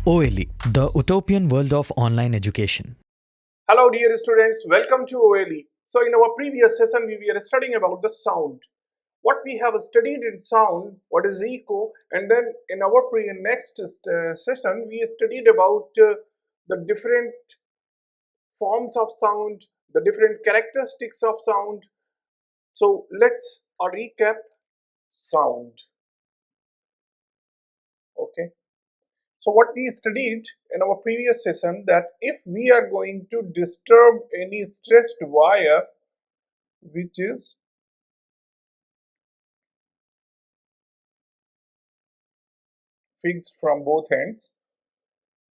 OLE, the utopian world of online education. Hello dear students, welcome to OLE. So in our previous session we were studying about the sound. What we have studied in sound, what is echo, and then in our next session we studied about the different forms of sound, the different characteristics of sound. So let's recap sound. Okay. So what we studied in our previous session, that if we are going to disturb any stretched wire which is fixed from both ends,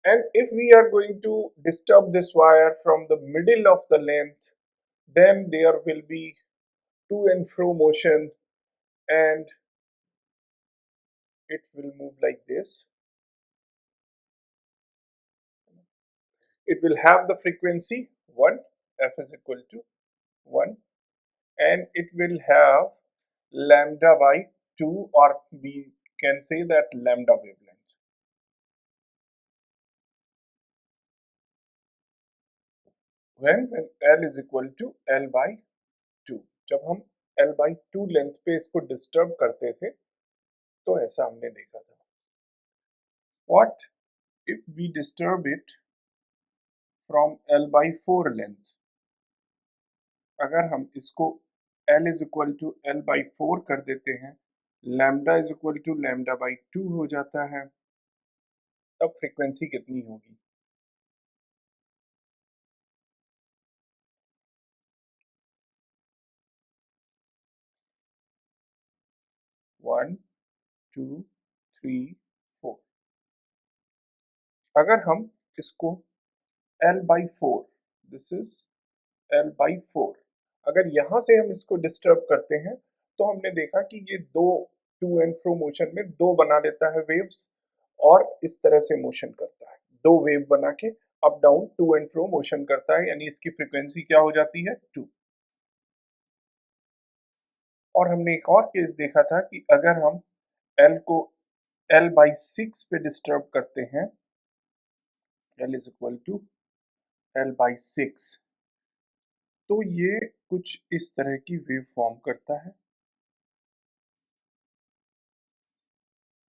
and if we are going to disturb this wire from the middle of the length, then there will be to and fro motion, and it will move like this. It will have the frequency 1, f is equal to 1, and it will have lambda by 2, or we can say that lambda wavelength. when L is equal to L by 2, जब हम L by 2 length पे इसको disturb करते थे तो ऐसा हमने देखा था. What if we disturb it from L by 4 length? अगर हम इसको L is equal to L by 4 कर देते हैं, lambda is equal to lambda by 2 हो जाता है, तब फ्रीक्वेंसी कितनी होगी? One, two, three, four. अगर हम इसको L by 4, this is L by 4, अगर यहाँ से हम इसको डिस्टर्ब करते हैं तो हमने देखा कि ये दो टू एंड फ्रो मोशन में दो बना देता है वेव्स, और इस तरह से मोशन करता है, दो वेव बना के up down to and fro motion करता है, यानी इसकी फ्रीक्वेंसी क्या हो जाती है? 2. और हमने एक और केस देखा था कि अगर हम L को L by 6 पे डिस्टर्ब करते हैं, L is equal to L by 6, तो ये कुछ इस तरह की वेव फॉर्म करता है.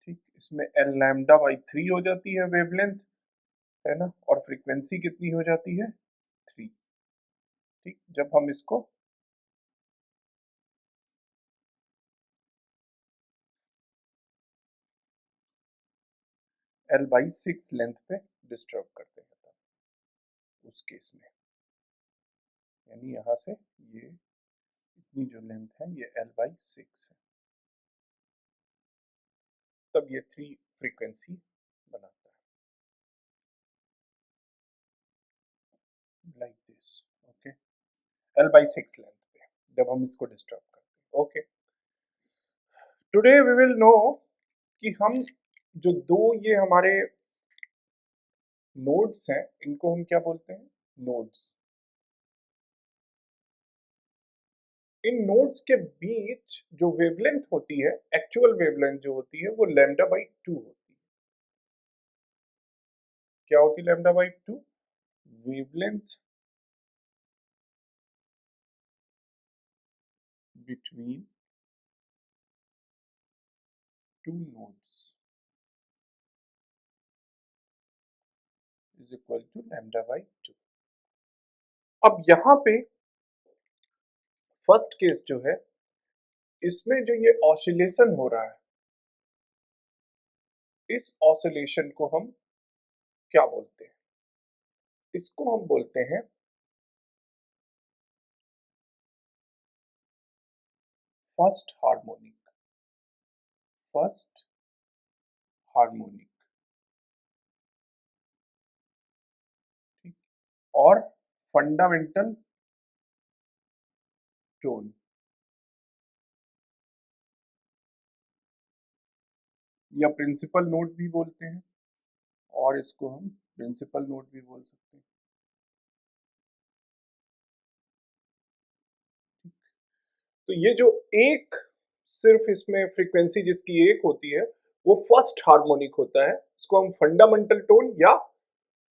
ठीक, इसमें L लैम्डा बाई 3 हो जाती है वेवलेंथ, है ना, और फ्रीक्वेंसी कितनी हो जाती है? 3. ठीक, जब हम इसको L बाई 6 लेंथ पे डिस्टर्ब करते हैं तब उस केस में, यानी यहाँ से ये इतनी जो लेंथ है ये L बाई 6 है, तब ये 3 फ्रीक्वेंसी बनाता है, like this. Okay, L by 6 length पे जब हम इसको डिस्टर्ब करते हैं. Okay, today we will know कि हम जो दो ये हमारे नोड्स हैं इनको हम क्या बोलते हैं? नोड्स. इन नोड्स के बीच जो वेवलेंथ होती है, एक्चुअल वेवलेंथ जो होती है वो लैम्डा बाई 2 होती है. क्या होती है lambda by 2? Wavelength between two nodes is equal to lambda by 2. अब यहां पे फर्स्ट केस जो है, इसमें जो ये ऑसिलेशन हो रहा है, इस ऑसिलेशन को हम क्या बोलते हैं? इसको हम बोलते हैं फर्स्ट हार्मोनिक. First harmonic. ठीक, और फंडामेंटल टोन, या प्रिंसिपल नोट भी बोलते हैं, और इसको हम प्रिंसिपल नोट भी बोल सकते हैं. तो ये जो एक सिर्फ इसमें फ्रीक्वेंसी जिसकी एक होती है वो फर्स्ट हार्मोनिक होता है, इसको हम फंडामेंटल टोन या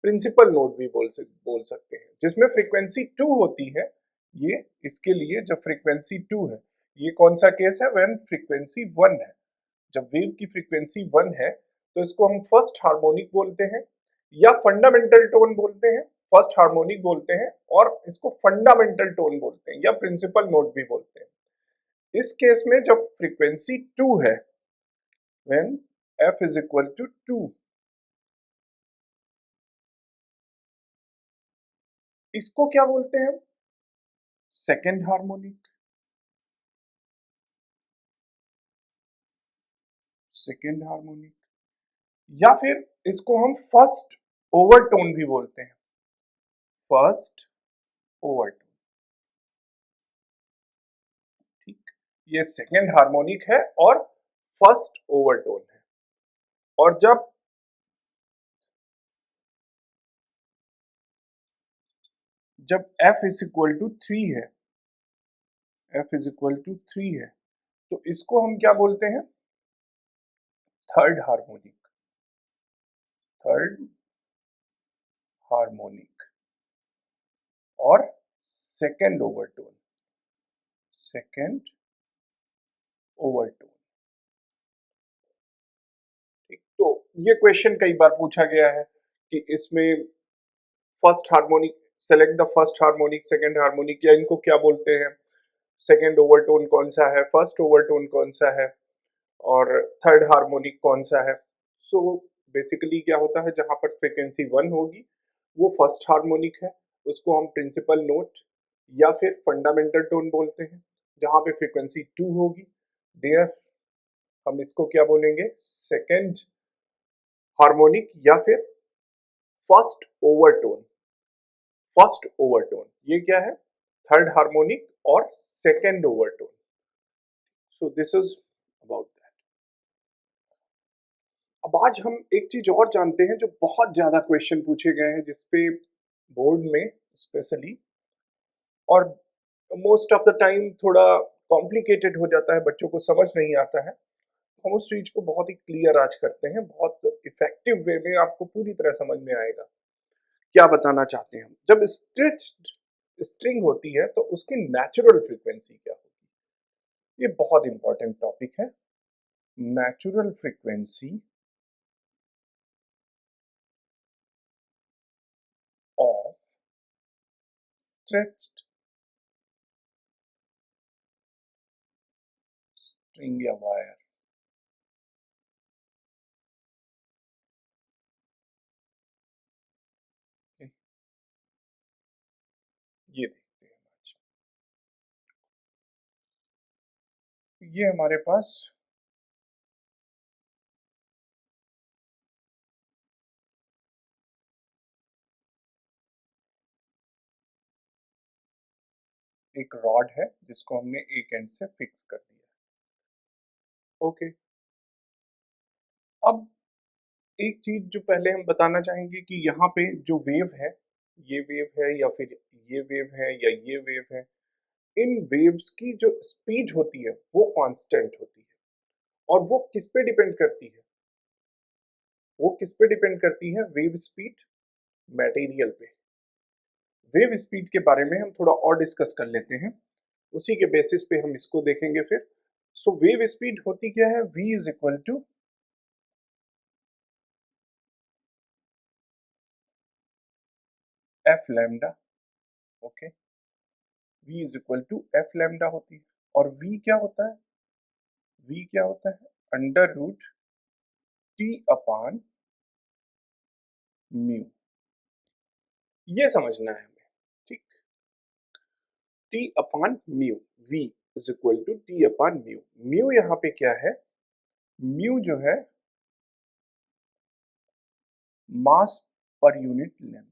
प्रिंसिपल नोट भी बोल सकते हैं, जिसमें फ्रीक्वेंसी 2 होती है। ये इसके लिए जब फ्रीक्वेंसी 2 है, ये कौन सा केस है, व्हेन फ्रीक्वेंसी 1 है। जब वेव की फ्रीक्वेंसी 1 है तो इसको हम फर्स्ट हार्मोनिक बोलते हैं या फंडामेंटल टोन बोलते हैं, फर्स्ट हार्मोनिक बोलते हैं, और इसको फंडामेंटल टोन बोलते हैं या प्रिंसिपल नोट भी बोलते हैं। इस केस में जब फ्रीक्वेंसी 2 है, when f is equal to 2, इसको क्या बोलते हैं, सेकेंड हार्मोनिक। सेकेंड हार्मोनिक या फिर इसको हम फर्स्ट ओवरटोन भी बोलते हैं, फर्स्ट ओवरटोन। ठीक, ये सेकेंड हार्मोनिक है और फर्स्ट ओवरटोन है। और जब f इज इक्वल टू 3 है, f इज इक्वल टू 3 है, तो इसको हम क्या बोलते हैं, थर्ड हार्मोनिक। थर्ड हार्मोनिक और सेकेंड ओवरटोन। Second overtone. ठीक, तो ये क्वेश्चन कई बार पूछा गया है कि इसमें first harmonic, select the first harmonic, second harmonic, या इनको क्या बोलते हैं, सेकेंड ओवरटोन कौन सा है, फर्स्ट ओवरटोन कौन सा है, और थर्ड हार्मोनिक कौन सा है। सो बेसिकली क्या होता है, जहां पर फ्रीक्वेंसी 1 होगी वो फर्स्ट हार्मोनिक है, उसको हम प्रिंसिपल नोट या फिर फंडामेंटल टोन बोलते हैं। जहां पे फ्रीक्वेंसी 2 होगी, देयर हम इसको क्या बोलेंगे, सेकेंड हार्मोनिक या फिर फर्स्ट ओवरटोन। फर्स्ट ओवरटोन ये क्या है, थर्ड हार्मोनिक और second overtone. So this is about that. अब आज हम एक चीज और जानते हैं जो बहुत ज्यादा क्वेश्चन पूछे गए हैं जिसपे बोर्ड में स्पेशली, और मोस्ट ऑफ द टाइम थोड़ा कॉम्प्लिकेटेड हो जाता है, बच्चों को समझ नहीं आता है। हम उस चीज को बहुत ही क्लियर आज करते हैं, बहुत इफेक्टिव वे में आपको पूरी तरह समझ में आएगा क्या बताना चाहते हैं हम। जब स्ट्रेच्ड स्ट्रिंग होती है तो उसकी नेचुरल फ्रीक्वेंसी क्या होगी, ये बहुत इंपॉर्टेंट टॉपिक है। Natural frequency of stretched string या वायर। ये देखते हैं आज। ये हमारे पास एक रॉड है जिसको हमने एक एंड से फिक्स कर दिया। ओके, अब एक चीज जो पहले हम बताना चाहेंगे कि यहाँ पे जो वेव है, ये वेव है या फिर ये वेव है या ये वेव है, इन वेव्स की जो स्पीड होती है वो कांस्टेंट होती है। और वो किस पे डिपेंड करती है, वो किस पे डिपेंड करती है, वेव स्पीड मटेरियल पे। वेव स्पीड के बारे में हम थोड़ा और डिस्कस कर लेते हैं, उसी के बेसिस पे हम इसको देखेंगे फिर। सो वेव स्पीड होती क्या है, v is equal to F lambda. Okay, v is equal to F lambda होती है। और v क्या होता है, v क्या होता है, under root T upon mu. ये समझना है हमें। ठीक, T upon mu, v is equal to T upon mu. Mu यहाँ पे क्या है, म्यू जो है mass per unit length,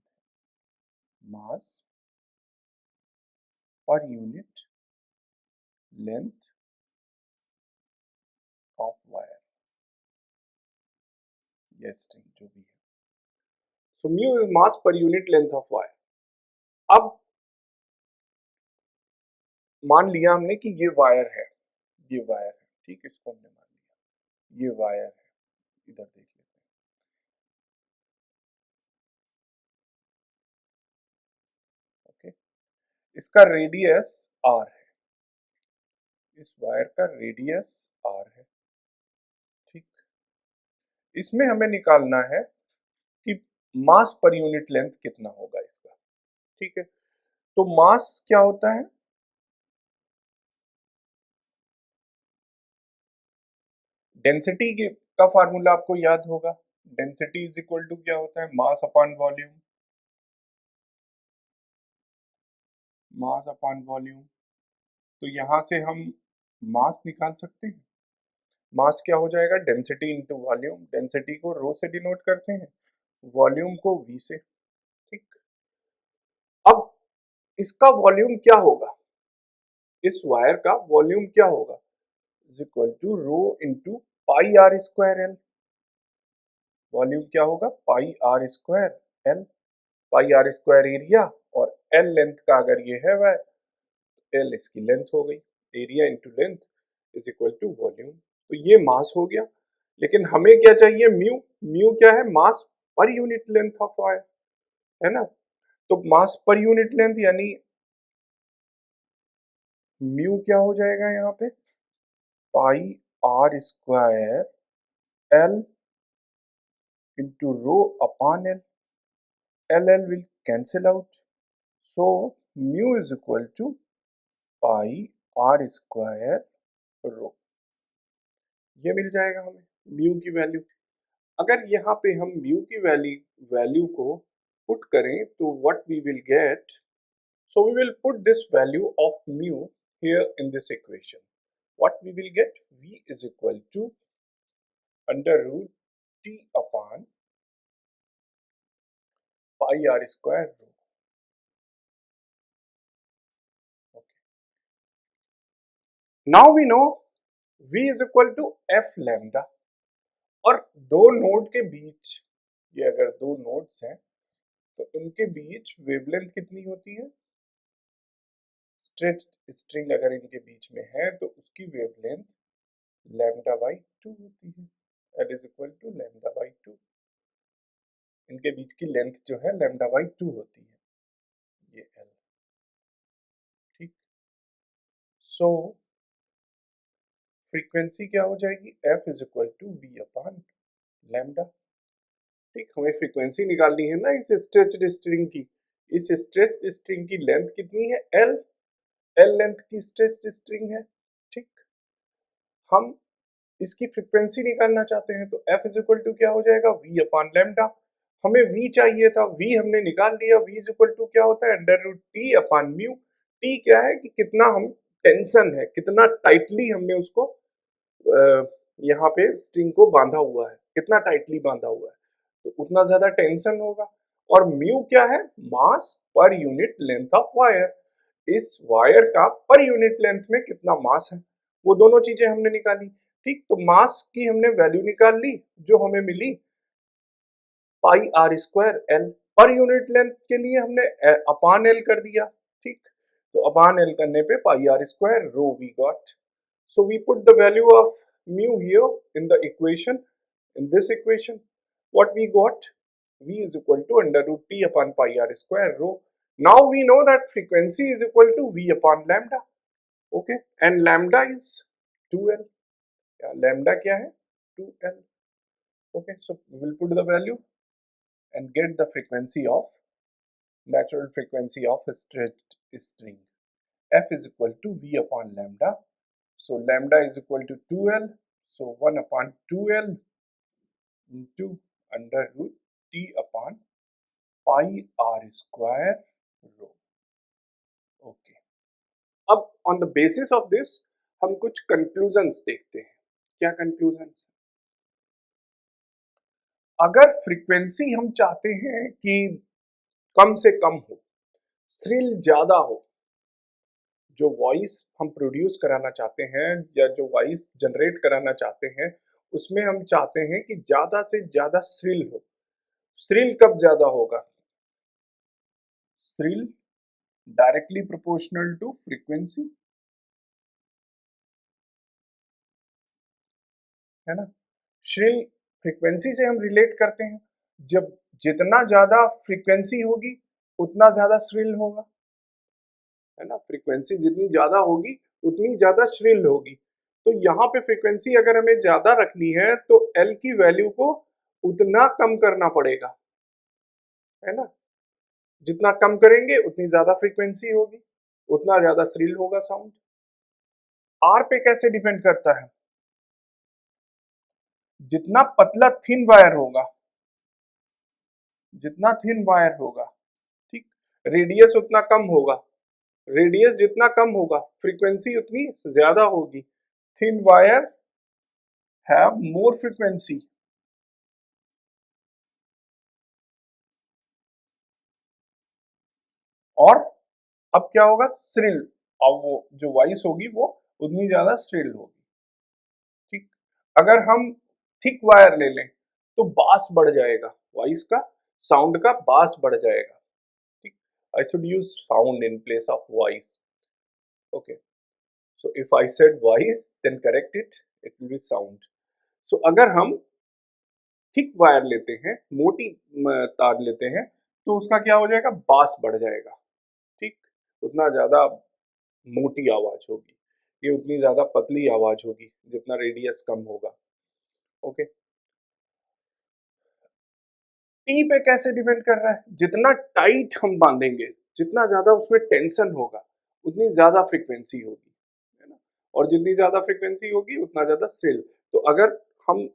mass per unit length of wire या स्ट्रिंग जो भी है। सो mu is mass per unit length of wire. अब मान लिया हमने कि ये वायर है, ये वायर है, ठीक, इसको हमने मान लिया ये वायर है। इधर देख लेते हैं। ओके, इसका रेडियस आर है, इस वायर का रेडियस आर है। ठीक, इसमें हमें निकालना है कि मास पर यूनिट लेंथ कितना होगा इसका। ठीक है, तो मास क्या होता है? डेंसिटी का फार्मूला आपको याद होगा। डेंसिटी इज इक्वल टू क्या होता है? Mass upon volume. Mass upon volume, तो यहां से हम मास निकाल सकते हैं। मास क्या हो जाएगा? Density into volume. डेंसिटी को रो से डिनोट करते हैं, वॉल्यूम को वी से। ठीक, अब इसका वॉल्यूम क्या होगा? इस वायर का वॉल्यूम क्या होगा? Is equal to rho into pi r square l. Volume क्या होगा? Pi r square l. Pi r square area और एल लेंथ का अगर ये है वह, एल इसकी लेंथ हो गई। Area into length is equal to volume. तो ये मास हो गया, लेकिन हमें क्या चाहिए? म्यू। म्यू क्या है? Mass per unit length of wire, है ना। तो मास पर यूनिट लेंथ यानी म्यू क्या हो जाएगा यहाँ पे? Pi r square l into rho upon l. L l will cancel out, so mu is equal to pi r square rho. ये मिल जाएगा हमें म्यू की वैल्यू। अगर यहाँ पे हम म्यू की वैल्यू को पुट करें तो what we will get, so we will put this value of mu here in this equation. What we will get? V is equal to under root T upon pi r square rho. Okay. Now we know V is equal to F lambda. और दो node के बीच, ये अगर दो nodes हैं तो उनके बीच wavelength कितनी होती है? स्ट्रेच्ड स्ट्रिंग अगर इनके बीच में है तो उसकी वेवलेंथ लैम्डा बाई 2 होती है। That is equal to lambda by 2। इनके बीच की लेंथ जो है लैम्डा बाई 2 होती है, ये एल। ठीक, सो फ्रीक्वेंसी क्या हो जाएगी? F is equal to V upon lambda. ठीक, हमें फ्रीक्वेंसी निकालनी है ना इस स्ट्रेच्ड स्ट्रिंग की। इस स्ट्रेच्ड स्ट्रिंग की लेंथ कितनी है? एल। एल लेंथ की स्ट्रेच्ड स्ट्रिंग है। ठीक, हम इसकी फ्रीक्वेंसी निकालना चाहते हैं तो एफ इज इक्वल टू क्या हो जाएगा? V upon lambda. हमें वी चाहिए था, वी हमने निकाल लिया। वी इज इक्वल टू क्या होता है? Under root T upon mu. T क्या है कि कितना हम टेंशन है, कितना टाइटली हमने उसको यहाँ पे स्ट्रिंग को बांधा हुआ है, कितना टाइटली बांधा हुआ है, तो उतना ज्यादा टेंशन होगा। और म्यू क्या है? Mass per unit length of wire. इस वायर का पर यूनिट लेंथ में कितना मास है, वो दोनों चीजें हमने निकाली। ठीक, तो मास की हमने वैल्यू निकाल ली जो हमें मिली pi r square l. Per unit length के लिए हमने अपान एल कर दिया। ठीक, तो अपान एल करने पे pi r square rho we got. So we put the value of mu here in the equation, in this equation. What we got? V is equal to under root T upon pi r square rho. Now we know that frequency is equal to V upon lambda. Okay, and lambda is 2L. Yeah, lambda क्या है? 2L. Okay, so we will put the value and get the frequency of natural frequency of a stretched string. F is equal to V upon lambda. So lambda is equal to 2L. So 1 upon 2L into under root T upon pi r square rho. Okay. अब on the basis of this हम कुछ conclusions देखते हैं। क्या conclusions? अगर frequency हम चाहते हैं कि कम से कम हो, थ्रिल ज्यादा हो, जो वॉइस हम प्रोड्यूस कराना चाहते हैं या जो वॉइस जनरेट कराना चाहते हैं उसमें हम चाहते हैं कि ज्यादा से ज्यादा थ्रिल हो। थ्रिल कब ज्यादा होगा? Shrill directly proportional to frequency, है ना। थ्रिल फ्रीक्वेंसी से हम रिलेट करते हैं, जब जितना ज्यादा फ्रीक्वेंसी होगी उतना ज्यादा श्रिल होगा, है ना। फ्रीक्वेंसी जितनी ज्यादा होगी उतनी ज्यादा श्रिल होगी। तो यहाँ पे फ्रीक्वेंसी अगर हमें ज्यादा रखनी है तो एल की वैल्यू को उतना कम करना पड़ेगा, है ना। जितना कम करेंगे उतनी ज्यादा फ्रीक्वेंसी होगी, उतना ज्यादा श्रिल होगा साउंड। आर पे कैसे डिपेंड करता है, जितना पतला थिन वायर होगा, जितना थिन वायर होगा, ठीक, रेडियस उतना कम होगा, रेडियस जितना कम होगा फ्रीक्वेंसी उतनी ज्यादा होगी। Thin wire have more frequency, और अब क्या होगा, श्रिल, अब वो जो वॉइस होगी वो उतनी ज्यादा श्रिल होगी, ठीक। अगर हम थिक वायर ले लें तो बास बढ़ जाएगा, वॉइस का साउंड का बास बढ़ जाएगा, ठीक। I should use sound in place of voice, okay. So if I said voice then correct it, it will be sound. सो अगर हम थिक वायर लेते हैं, मोटी तार लेते हैं, तो उसका क्या हो जाएगा, बास बढ़ जाएगा, ठीक। उतना ज्यादा मोटी आवाज होगी, ये उतनी ज्यादा पतली आवाज होगी जितना रेडियस कम होगा, ओके। टी पे कैसे डिपेंड कर रहा है, जितना टाइट हम बांधेंगे, जितना ज्यादा उसमें टेंशन होगा उतनी ज्यादा फ्रीक्वेंसी होगी, है ना। और जितनी ज्यादा फ्रीक्वेंसी होगी उतना ज्यादा सेल। तो अगर हम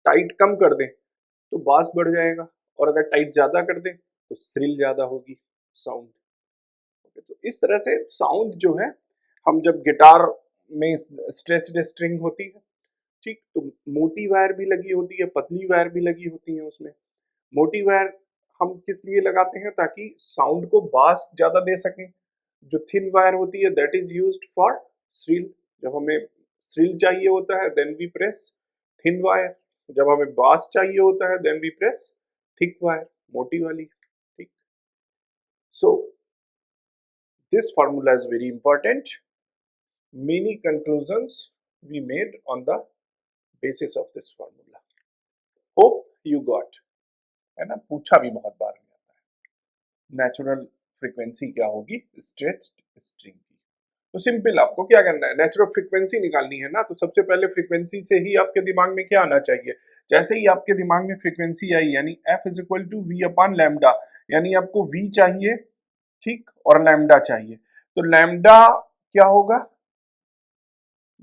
टाइट कम कर दें तो बास बढ़ जाएगा, और अगर टाइट ज्यादा कर दें तो श्रिल ज्यादा होगी साउंड, ओके। तो इस तरह से साउंड जो है, हम जब गिटार में स्ट्रेच्ड स्ट्रिंग होती है, ठीक, तो मोटी वायर भी लगी होती है, पतली वायर भी लगी होती है उसमें। मोटी वायर हम किस लिए लगाते हैं, ताकि साउंड को बास ज्यादा दे सकें। जो थिन वायर होती है that is used for shrill, जब हमें श्रिल चाहिए होता है then we press thin wire, जब हमें बास चाहिए होता है then we press thick wire, मोटी वाली, ठीक। So this formula is very important. Many conclusions we made on the basis of this formula. Hope you got, है ना, पूछा भी बहुत बार जाता है नेचुरल फ्रीक्वेंसी क्या होगी स्ट्रेच्ड स्ट्रिंग की। तो सिंपल आपको क्या करना है, नेचुरल फ्रीक्वेंसी निकालनी है ना, तो सबसे पहले फ्रीक्वेंसी से ही आपके दिमाग में क्या आना चाहिए, जैसे ही आपके दिमाग में फ्रीक्वेंसी आई यानी F is equal to V upon lambda, यानी आपको वी चाहिए, ठीक, और लैम्डा चाहिए। तो लैम्डा क्या होगा,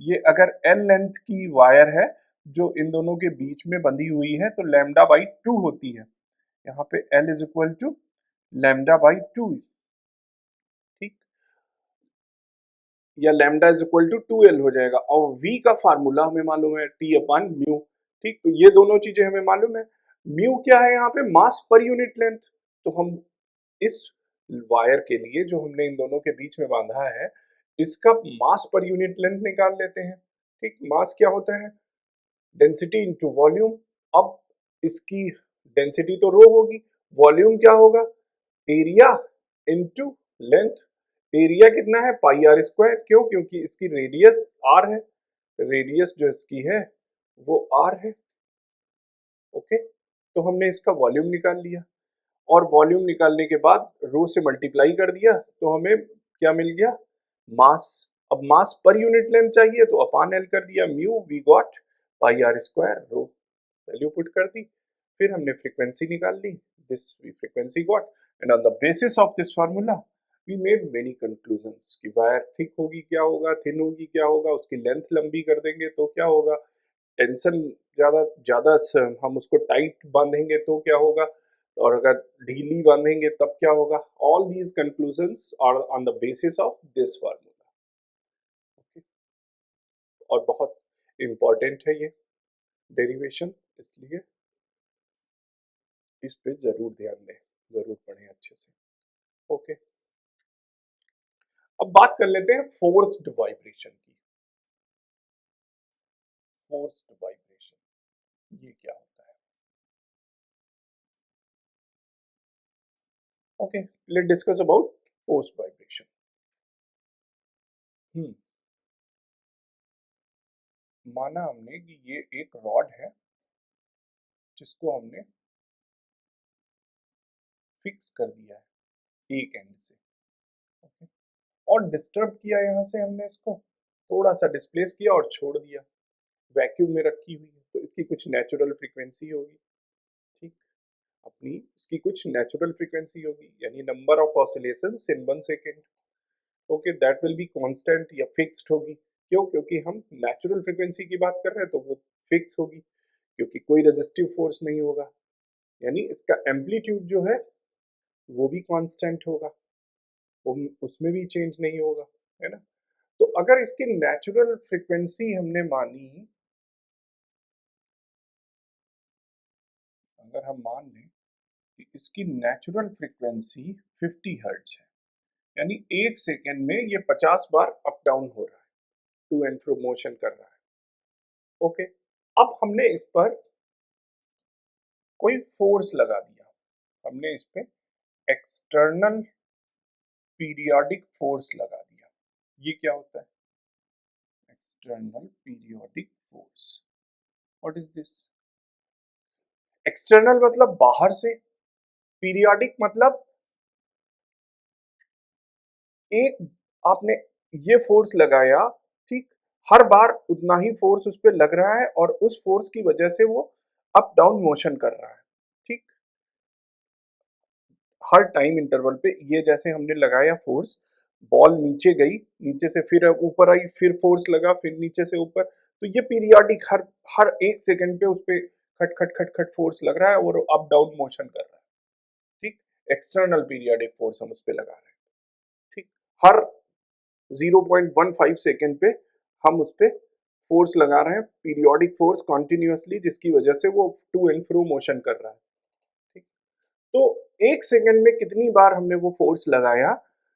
ये अगर एल लेंथ की वायर है जो इन दोनों के बीच में बंधी हुई है तो लैम्डा बाई 2 होती है, यहाँ पे L is equal to lambda by 2, ठीक, या lambda is equal to 2l हो जाएगा। और v का फार्मूला हमें मालूम है t अपॉन म्यू, ठीक। तो ये दोनों चीजें हमें मालूम है। म्यू क्या है यहाँ पे, मास पर यूनिट लेंथ। तो हम इस वायर के लिए जो हमने इन दोनों के बीच में बांधा है इसका मास पर यूनिट लेंथ निकाल लेते हैं, ठीक। मास क्या होता है, डेंसिटी इंटू वॉल्यूम। अब इसकी डेंसिटी तो रो होगी, वॉल्यूम क्या होगा, एरिया इंटू लेंथ। एरिया कितना है, पाई आर स्क्वायर, क्यों, क्योंकि इसकी रेडियस आर है, रेडियस जो इसकी है वो आर है, ओके। तो हमने इसका वॉल्यूम निकाल लिया, और वॉल्यूम निकालने के बाद रो से मल्टीप्लाई कर दिया तो हमें क्या मिल गया, मास। अब मास पर यूनिट लेंथ चाहिए तो अपान एल कर दिया, mu we got pi r square, rho value put कर दी, फिर हमने फ्रीक्वेंसी निकाल ली, this we frequency got. And on the basis of this formula we made many conclusions कि वायर थिक होगी क्या होगा, थिन होगी क्या होगा, उसकी लेंथ लंबी कर देंगे तो क्या होगा, टेंशन ज्यादा ज्यादा हम उसको टाइट बांधेंगे तो क्या होगा, और अगर ढीली बांधेंगे तब क्या होगा। All these conclusions are on the basis of this formula, और बहुत इंपॉर्टेंट है ये डेरिवेशन, इसलिए इस पे जरूर ध्यान दें, जरूर पढ़ें अच्छे से, ओके। अब बात कर लेते हैं फोर्स्ड वाइब्रेशन की। फोर्स्ड वाइब्रेशन ये क्या होता है, okay, let discuss about forced vibration. माना हमने कि ये एक रॉड है, जिसको हमने फिक्स कर दिया है एक एंड से, ओके, और डिस्टर्ब किया यहाँ से हमने इसको, थोड़ा सा डिस्प्लेस किया और छोड़ दिया, वैक्यूम में रखी हुई है, तो इसकी कुछ नेचुरल फ्रीक्वेंसी होगी, ठीक, अपनी इसकी कुछ नेचुरल फ्रीक्वेंसी होगी, यानी number of oscillations in 1 second, okay, that will be constant या फिक्स्ड होगी। क्यों? क्योंकि हम नेचुरल फ्रीक्वेंसी की बात कर रहे हैं तो वो फिक्स होगी, क्योंकि कोई रेजिस्टिव फोर्स नहीं होगा, यानी इसका एम्पलीट्यूड जो है वो भी कांस्टेंट होगा, उसमें भी चेंज नहीं होगा, है ना। तो अगर इसकी नेचुरल फ्रीक्वेंसी हमने मानी, अगर हम मान लें कि इसकी नेचुरल फ्रीक्वेंसी 50 हर्ट्ज है, यानी एक सेकेंड में ये 50 बार अप डाउन हो रहा है, टू एंड फ्रो मोशन कर रहा है, ओके। अब हमने इस पर कोई फोर्स लगा दिया, हमने इस पे एक्सटर्नल पीरियोडिक फोर्स लगा दिया। ये क्या होता है? External periodic force, what is this? External मतलब बाहर से, पीरियोडिक मतलब एक आपने ये फोर्स लगाया, ठीक, हर बार उतना ही फोर्स उस पर लग रहा है और उस फोर्स की वजह से वो अप डाउन मोशन कर रहा है, ठीक, हर टाइम इंटरवल पे ये जैसे हमने लगाया फोर्स, बॉल नीचे गई, नीचे से फिर ऊपर आई, फिर फोर्स लगा, फिर नीचे से ऊपर, तो ये पीरियोडिक हर हर एक सेकंड पे उस पे खट खट खट खट फोर्स लग रहा है और अप डाउन मोशन कर रहा है, ठीक, एक्सटर्नल पीरियोडिक फोर्स हम उस पे लगा रहे हैं, ठीक, हर 0.15 सेकेंड पे हम उस पे फोर्स लगा रहे हैं, पीरियोडिक फोर्स कॉन्टिन्यूसली, जिसकी वजह से वो टू एंड फ्रो मोशन कर रहा है, ठीक। तो एक सेकेंड में कितनी बार हमने वो फोर्स लगाया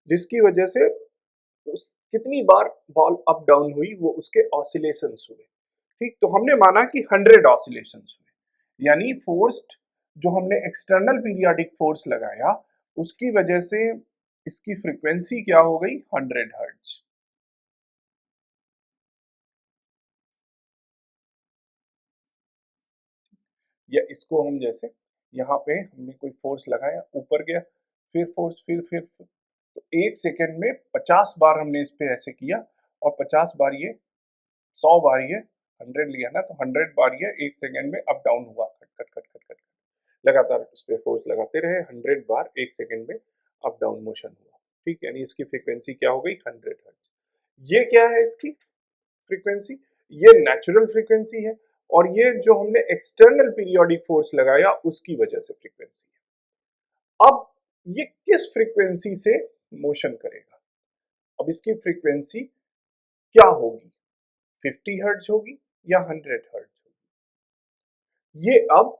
जिसकी वजह से उस कितनी बार बॉल अप डाउन हुई, वो उसके ऑसिलेशंस हुए, ठीक, तो हमने माना कि 100 ऑसिलेशंस हुए, यानी फोर्स जो हमने एक्सटर्नल पीरियोडिक फोर्स लगाया उसकी वजह से इसकी फ्रीक्वेंसी क्या हो गई? 100 हर्ट्ज। या इसको हम जैसे यहाँ पे हमने कोई फोर्स लगाया, ऊपर गया, फिर फोर्स, फिर तो एक सेकेंड में 50 बार हमने इस पे ऐसे किया और 50 बार ये 100 बार ये 100 लिया ना, तो 100 बार ये एक सेकेंड में अप डाउन हुआ, खट खट खट खट खट, लगातार उस पे फोर्स लगाते रहे, 100 बार एक सेकेंड में अप डाउन मोशन हुआ, ठीक, यानी इसकी फ्रीक्वेंसी क्या हो गई? 100 हर्ट्ज। ये क्या है इसकी फ्रीक्वेंसी? ये नेचुरल फ्रीक्वेंसी है, और ये जो हमने एक्सटर्नल पीरियोडिक फोर्स लगाया उसकी वजह से फ्रीक्वेंसी है। अब ये किस फ्रीक्वेंसी से मोशन करेगा? अब इसकी फ्रीक्वेंसी क्या होगी? 50 हर्ट्ज होगी या 100 हर्ट्ज होगी? ये अब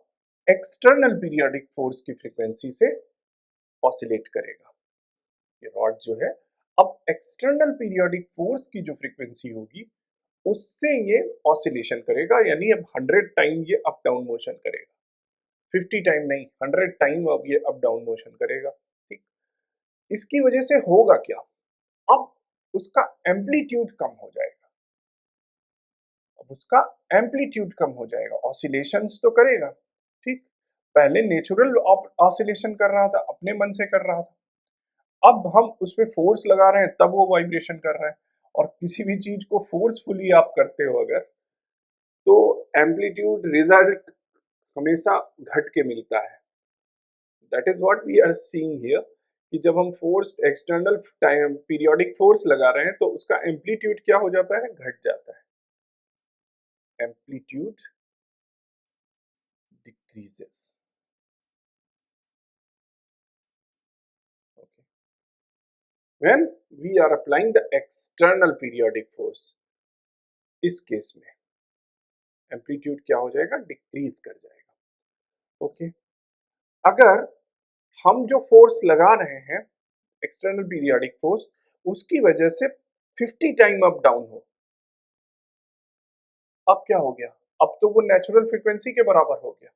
एक्सटर्नल पीरियोडिक फोर्स की फ्रीक्वेंसी से ऑसिलेट करेगा। ये रॉड जो है, अब एक्सटर्नल पीरियोडिक फोर्स की जो फ्रीक्वेंसी होगी उससे ये ऑसिलेशन करेगा, यानी अब 100 टाइम ये अप डाउन मोशन करेगा, 50 टाइम नहीं, 100 टाइम अब ये अप डाउन मोशन करेगा, ठीक। इसकी वजह से होगा क्या? अब उसका एम्पलीट्यूड कम हो जाएगा, अब उसका एम्पलीट्यूड कम हो जाएगा, ऑसिलेशंस तो करेगा, ठीक, पहले नेचुरल ऑसिलेशन कर रहा था, अपने मन से कर रहा था, अब हम उस पर फोर्स लगा रहे हैं तब वो वाइब्रेशन कर रहा है, और किसी भी चीज को फोर्सफुली आप करते हो अगर, तो एम्पलीट्यूड रिजल्ट हमेशा घट के मिलता है। That is what we are seeing here, कि जब हम force external time periodic force लगा रहे हैं तो उसका एम्पलीट्यूड क्या हो जाता है? घट जाता है, amplitude decreases, okay, when we are applying the external periodic force, इस केस में एम्पलीट्यूड क्या हो जाएगा? डिक्रीज कर जाएगा, ओके। अगर हम जो फोर्स लगा रहे हैं एक्सटर्नल पीरियोडिक फोर्स, उसकी वजह से 50 टाइम अप डाउन हो, अब क्या हो गया? अब तो वो नेचुरल फ्रीक्वेंसी के बराबर हो गया,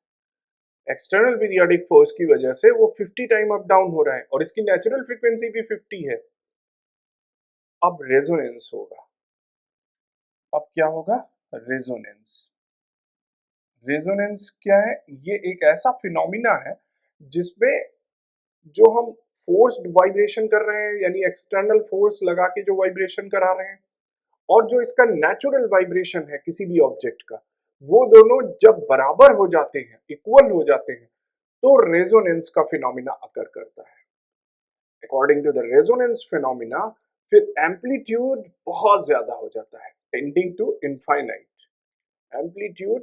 एक्सटर्नल पीरियोडिक फोर्स की वजह से वो 50 टाइम अप डाउन हो रहा है और इसकी नेचुरल फ्रीक्वेंसी भी 50 है। अब रेजोनेंस होगा, अब क्या होगा? रेजोनेंस, रेजोनेंस क्या है? ये एक ऐसा फिनोमिना है जिसमें जो हम फोर्स्ड वाइब्रेशन कर रहे हैं, यानी एक्सटर्नल फोर्स लगा के जो वाइब्रेशन करा रहे हैं, और जो इसका नेचुरल वाइब्रेशन है किसी भी ऑब्जेक्ट का, वो दोनों जब बराबर हो जाते हैं, इक्वल हो जाते हैं, तो रेजोनेंस का फिनोमिना अकर करता है। According to the resonance phenomena फिर एम्पलीट्यूड बहुत ज्यादा हो जाता है, tending to infinite. Amplitude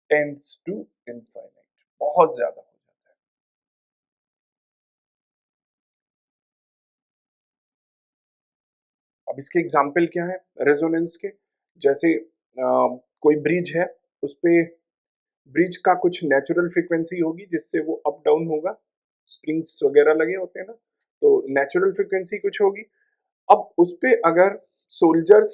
tends to infinite, बहुत ज्यादा हो जाता है। अब इसके एग्जाम्पल क्या है रेजोनेंस के? जैसे कोई ब्रिज है, उस पे ब्रिज का कुछ नेचुरल फ्रीक्वेंसी होगी जिससे वो अप डाउन होगा, स्प्रिंग्स वगैरह लगे होते हैं ना, तो नेचुरल फ्रीक्वेंसी कुछ होगी। अब उस पे अगर सोल्जर्स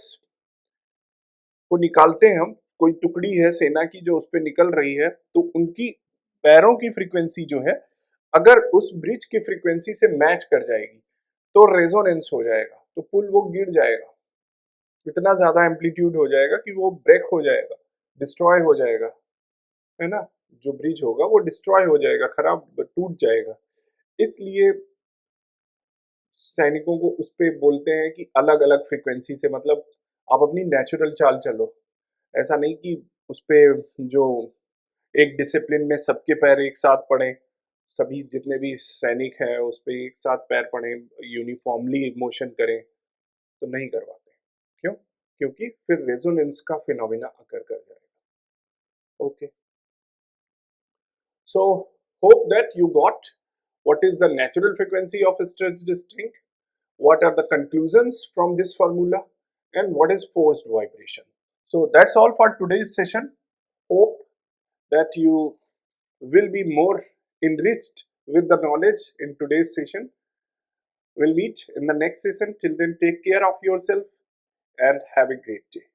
को निकालते हैं हम, कोई टुकड़ी है सेना की जो उस पे निकल रही है, तो उनकी पैरों की फ्रीक्वेंसी जो है अगर उस ब्रिज की फ्रीक्वेंसी से मैच कर जाएगी तो रेजोनेंस हो जाएगा, तो पुल वो गिर जाएगा, इतना ज्यादा एम्पलीट्यूड हो जाएगा कि वो ब्रेक हो जाएगा, डिस्ट्रॉय हो जाएगा, है ना। जो ब्रिज होगा वो डिस्ट्रॉय हो जाएगा, खराब टूट जाएगा। इसलिए सैनिकों को उस पे बोलते हैं कि अलग अलग फ्रीक्वेंसी से, मतलब आप अपनी नेचुरल चाल चलो, ऐसा नहीं कि उस पे जो एक डिसिप्लिन में सबके पैर एक साथ पड़े, सभी जितने भी सैनिक हैं उस पे एक साथ पैर पड़े, यूनिफॉर्मली मोशन करें, तो नहीं करवाते। क्यों? क्योंकि फिर रेजोनेंस का फिनोमिना अकर कर जाएगा। Okay, so hope that you got what is the natural frequency of a stretched string, what are the conclusions from this formula, and what is forced vibration. So that's all for today's session. Hope that you will be more enriched with the knowledge in today's session. We'll meet in the next session. Till then, take care of yourself and have a great day.